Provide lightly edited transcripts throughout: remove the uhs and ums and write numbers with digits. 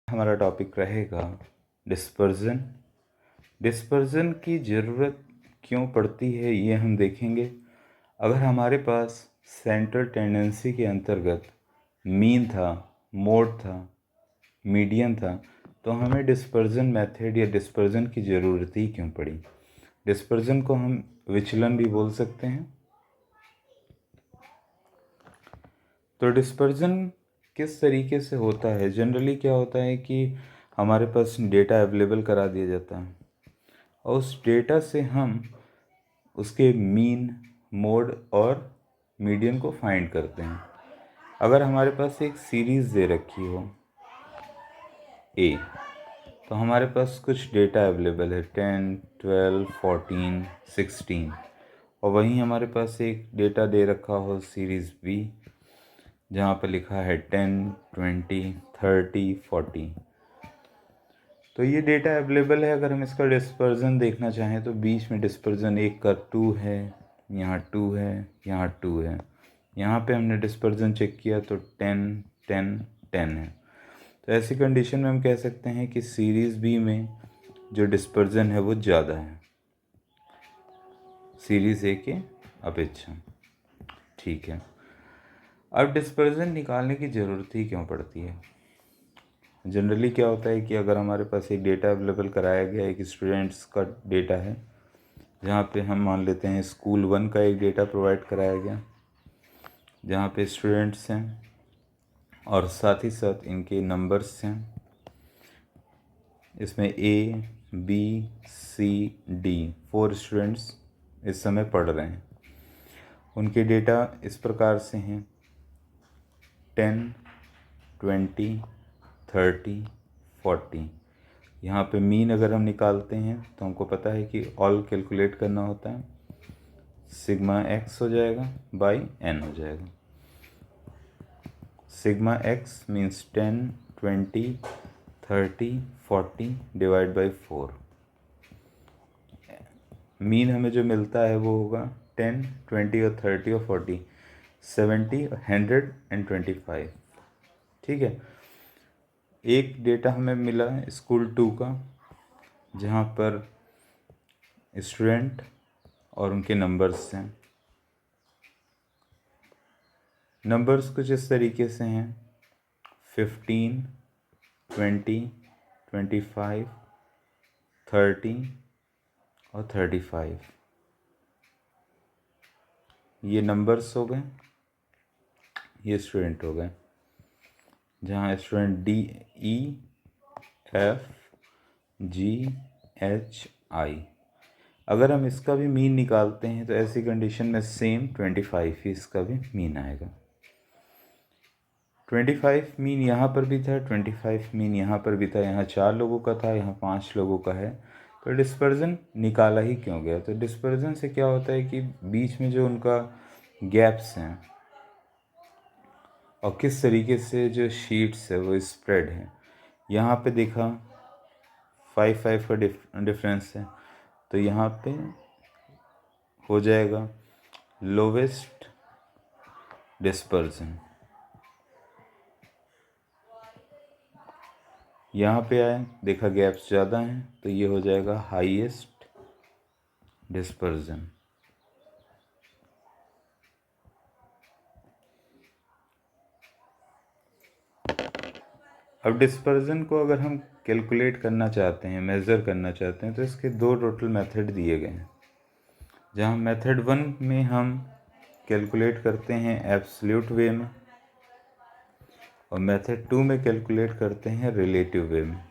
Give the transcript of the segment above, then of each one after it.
हमारा टॉपिक रहेगा dispersion. Dispersion की ज़रूरत क्यों पड़ती है ये हम देखेंगे। अगर हमारे पास सेंट्रल टेंडेंसी के अंतर्गत मीन था, मोड था, मीडियन था, तो हमें डिस्पर्जन मेथड या डिस्पर्जन की ज़रूरत ही क्यों पड़ी। डिस्पर्जन को हम विचलन भी बोल सकते हैं। तो डिस्पर्जन किस तरीके से होता है? जनरली क्या होता है कि हमारे पास डेटा अवेलेबल करा दिया जाता है और उस डेटा से हम उसके मीन, मोड और मीडियन को फाइंड करते हैं। अगर हमारे पास एक सीरीज़ दे रखी हो ए, तो हमारे पास कुछ डेटा अवेलेबल है 10, 12, 14, 16, और वहीं हमारे पास एक डेटा दे रखा हो सीरीज़ बी जहाँ पर लिखा है 10, 20, 30, 40। तो ये डेटा अवेलेबल है। अगर हम इसका डिस्पर्जन देखना चाहें तो बीच में डिस्पर्जन एक का 2 है, यहाँ 2 है, यहाँ 2 है। यहाँ पे हमने डिस्पर्जन चेक किया तो 10, 10, 10 है। तो ऐसी कंडीशन में हम कह सकते हैं कि सीरीज़ बी में जो डिस्पर्जन है वो ज़्यादा है सीरीज़ ए के अपेक्षा। ठीक है, अब डिस्पर्जन निकालने की ज़रूरत ही क्यों पड़ती है? जनरली क्या होता है कि अगर हमारे पास एक डेटा अवेलेबल कराया गया, एक स्टूडेंट्स का डेटा है, जहाँ पे हम मान लेते हैं स्कूल 1 का एक डेटा प्रोवाइड कराया गया जहाँ पे स्टूडेंट्स हैं और साथ ही साथ इनके नंबर्स हैं। इसमें ए, बी, सी, डी 4 स्टूडेंट्स इस समय पढ़ रहे हैं। उनके डेटा इस प्रकार से हैं 10, 20, 30, 40। यहाँ पे मीन अगर हम निकालते हैं तो हमको पता है कि ऑल कैलकुलेट करना होता है, सिग्मा एक्स हो जाएगा बाई एन हो जाएगा। Sigma x means 10, 20, 30, 40 divide by 4। Mean हमें जो मिलता है वो होगा 10, 20 और 30 और 40, 70, 125। ठीक है, एक डेटा हमें मिला है स्कूल 2 का जहाँ पर स्टूडेंट और उनके नंबर्स हैं। नंबर्स कुछ इस तरीके से हैं 15, 20, 25, 30 और 35। ये नंबर्स हो गए, ये स्टूडेंट हो गए, जहाँ स्टूडेंट डी, ई, एफ, जी, एच, आई। अगर हम इसका भी मीन निकालते हैं तो ऐसी कंडीशन में सेम 25 ही इसका भी मीन आएगा। 25 मीन यहाँ पर भी था, 25 मीन यहाँ पर भी था। यहाँ 4 लोगों का था, यहाँ 5 लोगों का है। तो डिस्पर्जन निकाला ही क्यों गया? तो डिस्पर्जन से क्या होता है कि बीच में जो उनका गैप्स हैं और किस तरीके से जो शीट्स है वो स्प्रेड है। यहाँ पे देखा 5 का डिफरेंस है, तो यहाँ पे हो जाएगा लोवेस्ट डिस्पर्जन। यहाँ पे आए, देखा गैप्स ज़्यादा हैं, तो ये हो जाएगा हाईएस्ट डिस्पर्जन। अब डिस्पर्जन को अगर हम कैलकुलेट करना चाहते हैं, मेज़र करना चाहते हैं, तो इसके 2 टोटल मेथड दिए गए हैं। जहाँ मेथड 1 में हम कैलकुलेट करते हैं एब्सोल्यूट वे में और मेथड 2 में कैलकुलेट करते हैं रिलेटिव वे में।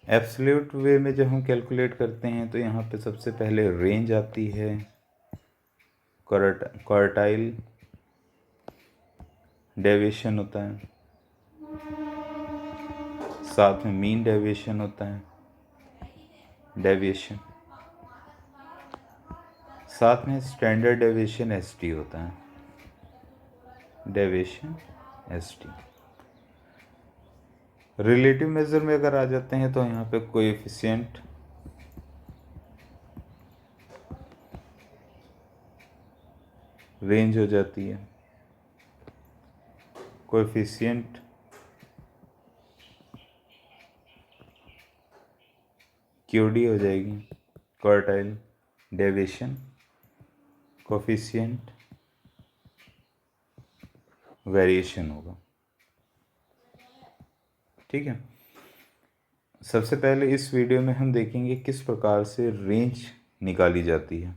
एब्सोल्यूट वे में जब हम कैलकुलेट करते हैं तो यहाँ पे सबसे पहले रेंज आती है, क्वार्टाइल डेविएशन होता है, साथ में मीन डेविएशन होता है, डेविएशन, साथ में स्टैंडर्ड डेविएशन एसटी होता है, डेविएशन एसटी। रिलेटिव मेजर में अगर आ जाते हैं तो यहाँ पे कोएफिशिएंट रेंज हो जाती है, कोएफिशिएंट QD हो जाएगी, क्वार्टाइल डेविएशन कोफिशिएंट वेरिएशन होगा। ठीक है, सबसे पहले इस वीडियो में हम देखेंगे किस प्रकार से रेंज निकाली जाती है।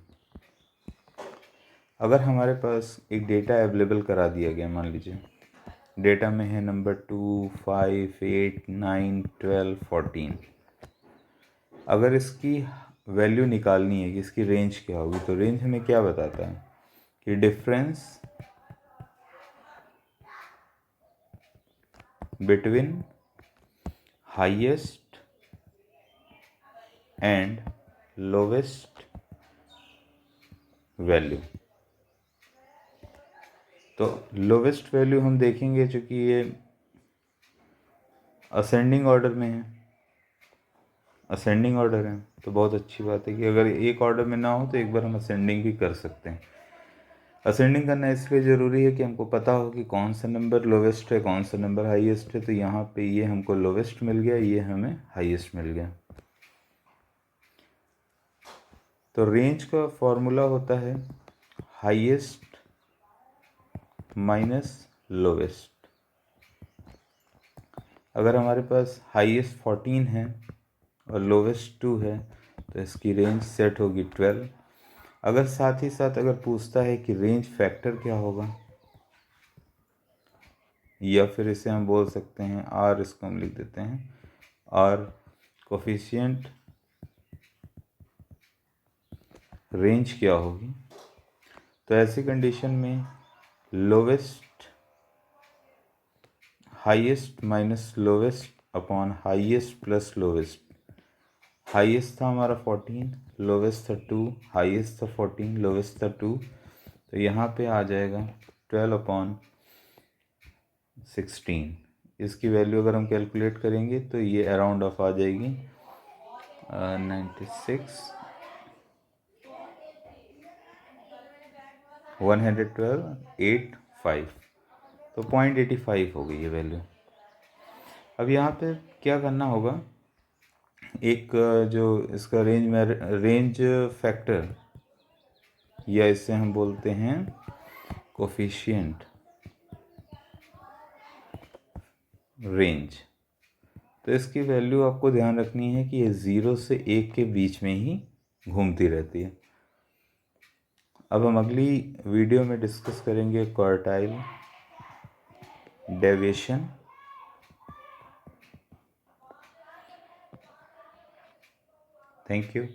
अगर हमारे पास एक डेटा अवेलेबल करा दिया गया, मान लीजिए डेटा में है नंबर 2, 5, 8, 9, 12, 14। अगर इसकी वैल्यू निकालनी है कि इसकी रेंज क्या होगी, तो रेंज हमें क्या बताता है कि difference between highest and lowest value. तो लोवेस्ट वैल्यू हम देखेंगे, चूँकि ये असेंडिंग ऑर्डर में है, असेंडिंग ऑर्डर है, तो बहुत अच्छी बात है कि अगर एक ऑर्डर में ना हो तो एक बार हम असेंडिंग भी कर सकते हैं। असेंडिंग करना इसलिए ज़रूरी है कि हमको पता हो कि कौन सा नंबर लोवेस्ट है, कौन सा नंबर हाईएस्ट है। तो यहाँ पे ये हमको लोवेस्ट मिल गया, ये हमें हाईएस्ट मिल गया। तो रेंज का फॉर्मूला होता है हाईएस्ट माइनस लोवेस्ट। अगर हमारे पास हाईएस्ट 14 है और लोवेस्ट 2 है तो इसकी रेंज सेट होगी 12। अगर साथ ही साथ अगर पूछता है कि रेंज फैक्टर क्या होगा, या फिर इसे हम बोल सकते हैं आर, इसको हम लिख देते हैं आर कोफिशिएंट रेंज क्या होगी, तो ऐसी कंडीशन में lowest highest minus lowest upon highest plus lowest. Highest था हमारा 14, लोवेस्ट था 2, हाईएस्ट था 14, लोवेस्ट था 2, तो यहाँ पे आ जाएगा 12 अपॉन 16। इसकी वैल्यू अगर हम कैलकुलेट करेंगे तो ये अराउंड ऑफ आ जाएगी 96 112.85, तो 0.85 हो गई ये वैल्यू। अब यहाँ पे क्या करना होगा, एक जो इसका रेंज फैक्टर, या इससे हम बोलते हैं कोफिशिएंट रेंज, तो इसकी वैल्यू आपको ध्यान रखनी है कि ये 0 से 1 के बीच में ही घूमती रहती है। अब हम अगली वीडियो में डिस्कस करेंगे क्वार्टाइल डेविएशन। Thank you.